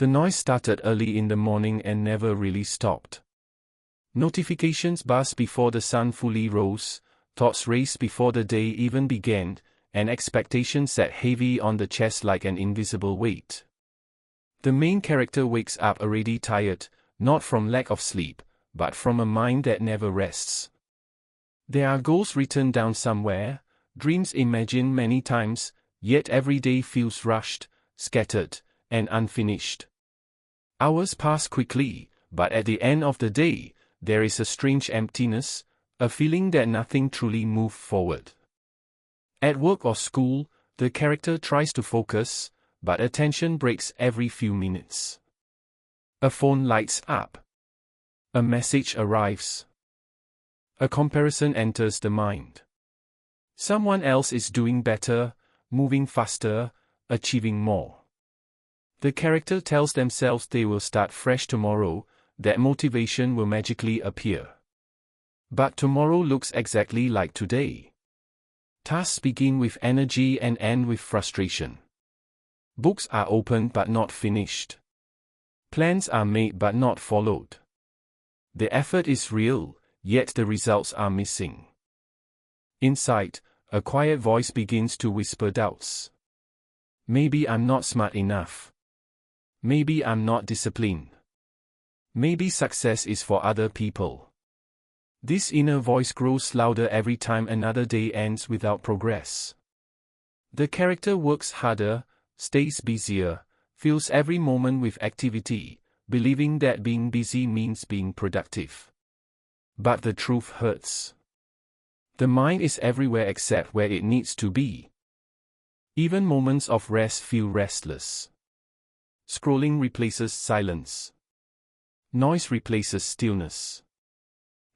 The noise started early in the morning and never really stopped. Notifications buzzed before the sun fully rose, thoughts raced before the day even began, and expectations sat heavy on the chest like an invisible weight. The main character wakes up already tired, not from lack of sleep, but from a mind that never rests. There are goals written down somewhere, dreams imagined many times, yet every day feels rushed, scattered, and unfinished. Hours pass quickly, but at the end of the day, there is a strange emptiness, a feeling that nothing truly moved forward. At work or school, the character tries to focus, but attention breaks every few minutes. A phone lights up. A message arrives. A comparison enters the mind. Someone else is doing better, moving faster, achieving more. The character tells themselves they will start fresh tomorrow, that motivation will magically appear. But tomorrow looks exactly like today. Tasks begin with energy and end with frustration. Books are opened but not finished. Plans are made but not followed. The effort is real, yet the results are missing. Inside, a quiet voice begins to whisper doubts. Maybe I'm not smart enough. Maybe I'm not disciplined. Maybe success is for other people. This inner voice grows louder every time another day ends without progress. The character works harder, stays busier, fills every moment with activity, believing that being busy means being productive. But the truth hurts. The mind is everywhere except where it needs to be. Even moments of rest feel restless. Scrolling replaces silence. Noise replaces stillness.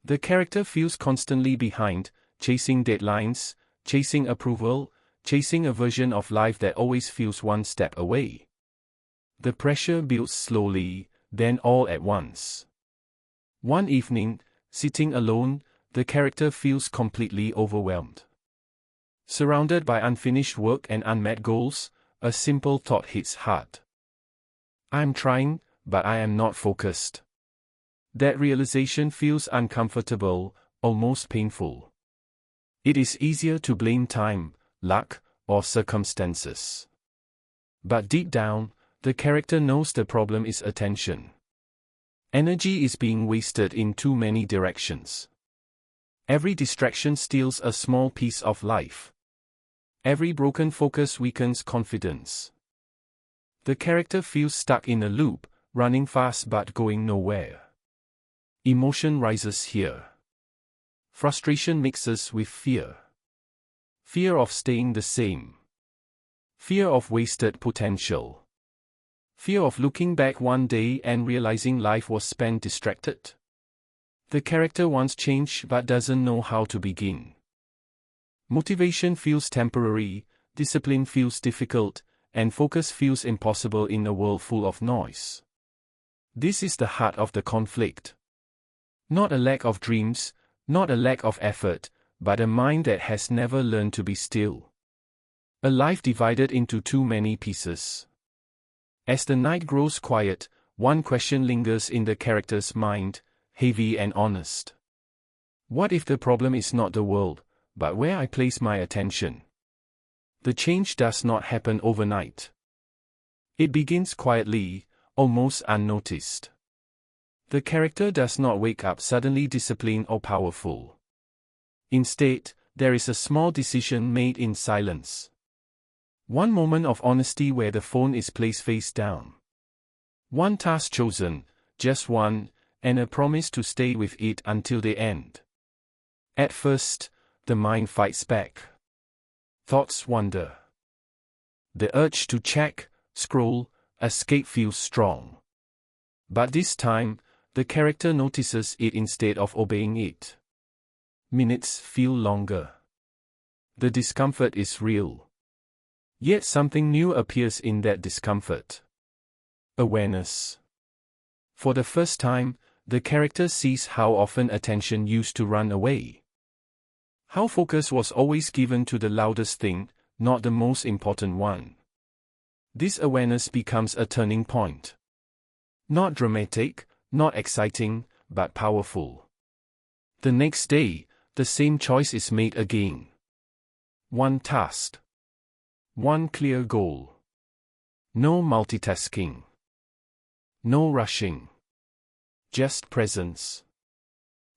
The character feels constantly behind, chasing deadlines, chasing approval, chasing a version of life that always feels one step away. The pressure builds slowly, then all at once. One evening, sitting alone, the character feels completely overwhelmed. Surrounded by unfinished work and unmet goals, a simple thought hits hard. I'm trying, but I am not focused. That realization feels uncomfortable, almost painful. It is easier to blame time, luck, or circumstances. But deep down, the character knows the problem is attention. Energy is being wasted in too many directions. Every distraction steals a small piece of life. Every broken focus weakens confidence. The character feels stuck in a loop, running fast but going nowhere. Emotion rises here. Frustration mixes with fear. Fear of staying the same. Fear of wasted potential. Fear of looking back one day and realizing life was spent distracted. The character wants change but doesn't know how to begin. Motivation feels temporary, discipline feels difficult, and focus feels impossible in a world full of noise. This is the heart of the conflict. Not a lack of dreams, not a lack of effort, but a mind that has never learned to be still. A life divided into too many pieces. As the night grows quiet, one question lingers in the character's mind, heavy and honest. What if the problem is not the world, but where I place my attention? The change does not happen overnight. It begins quietly, almost unnoticed. The character does not wake up suddenly disciplined or powerful. Instead, there is a small decision made in silence. One moment of honesty where the phone is placed face down. One task chosen, just one, and a promise to stay with it until the end. At first, the mind fights back. Thoughts wander. The urge to check, scroll, escape feels strong. But this time, the character notices it instead of obeying it. Minutes feel longer. The discomfort is real. Yet something new appears in that discomfort. Awareness. For the first time, the character sees how often attention used to run away. How focus was always given to the loudest thing, not the most important one. This awareness becomes a turning point. Not dramatic, not exciting, but powerful. The next day, the same choice is made again. One task. One clear goal. No multitasking. No rushing. Just presence.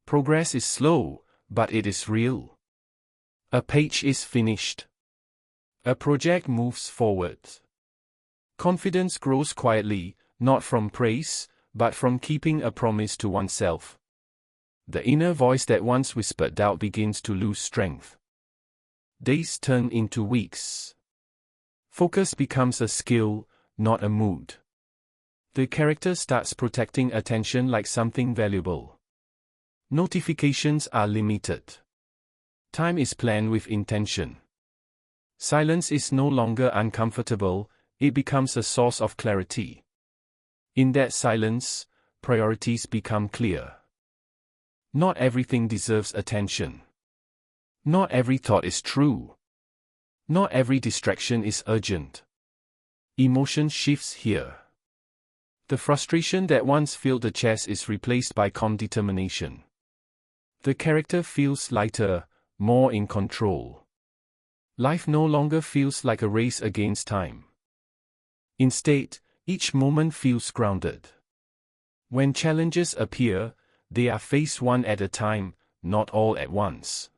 Progress is slow, but it is real. A page is finished. A project moves forward. Confidence grows quietly, not from praise, but from keeping a promise to oneself. The inner voice that once whispered doubt begins to lose strength. Days turn into weeks. Focus becomes a skill, not a mood. The character starts protecting attention like something valuable. Notifications are limited. Time is planned with intention. Silence is no longer uncomfortable, it becomes a source of clarity. In that silence, priorities become clear. Not everything deserves attention. Not every thought is true. Not every distraction is urgent. Emotion shifts here. The frustration that once filled the chest is replaced by calm determination. The character feels lighter, more in control. Life no longer feels like a race against time. Instead, each moment feels grounded. When challenges appear, they are faced one at a time, not all at once.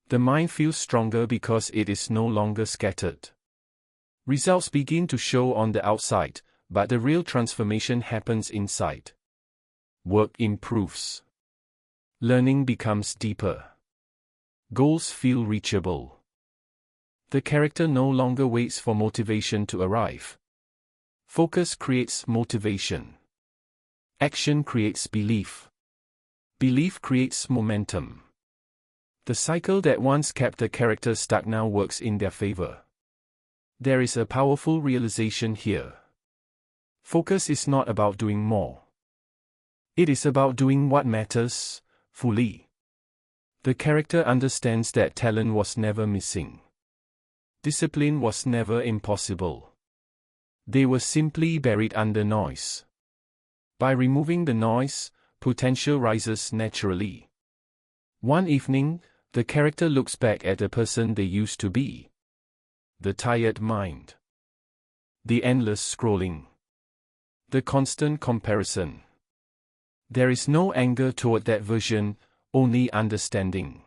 The mind feels stronger because it is no longer scattered. Results begin to show on the outside, but the real transformation happens inside. Work improves. Learning becomes deeper. Goals feel reachable. The character no longer waits for motivation to arrive. Focus creates motivation. Action creates belief. Belief creates momentum. The cycle that once kept the character stuck now works in their favor. There is a powerful realization here. Focus is not about doing more. It is about doing what matters, fully. The character understands that talent was never missing. Discipline was never impossible. They were simply buried under noise. By removing the noise, potential rises naturally. One evening, the character looks back at the person they used to be. The tired mind. The endless scrolling. The constant comparison. There is no anger toward that version, only understanding.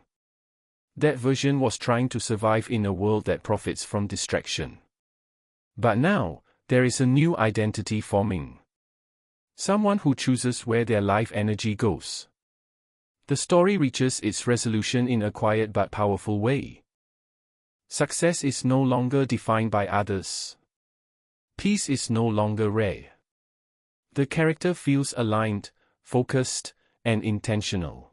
That version was trying to survive in a world that profits from distraction. But now, there is a new identity forming. Someone who chooses where their life energy goes. The story reaches its resolution in a quiet but powerful way. Success is no longer defined by others. Peace is no longer rare. The character feels aligned, focused, and intentional.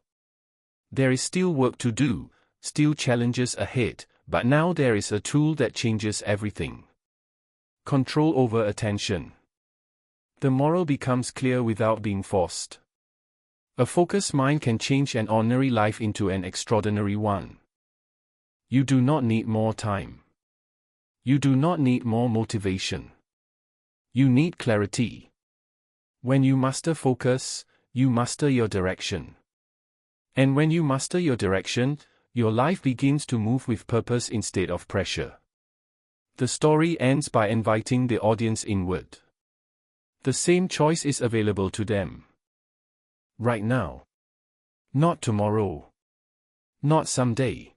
There is still work to do, still challenges ahead, but now there is a tool that changes everything. Control over attention. The moral becomes clear without being forced. A focused mind can change an ordinary life into an extraordinary one. You do not need more time. You do not need more motivation. You need clarity. When you master focus, you master your direction. And when you master your direction, your life begins to move with purpose instead of pressure. The story ends by inviting the audience inward. The same choice is available to them. Right now. Not tomorrow. Not someday.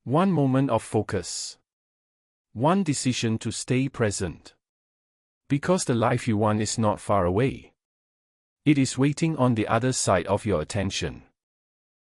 One moment of focus. One decision to stay present. Because the life you want is not far away. It is waiting on the other side of your attention.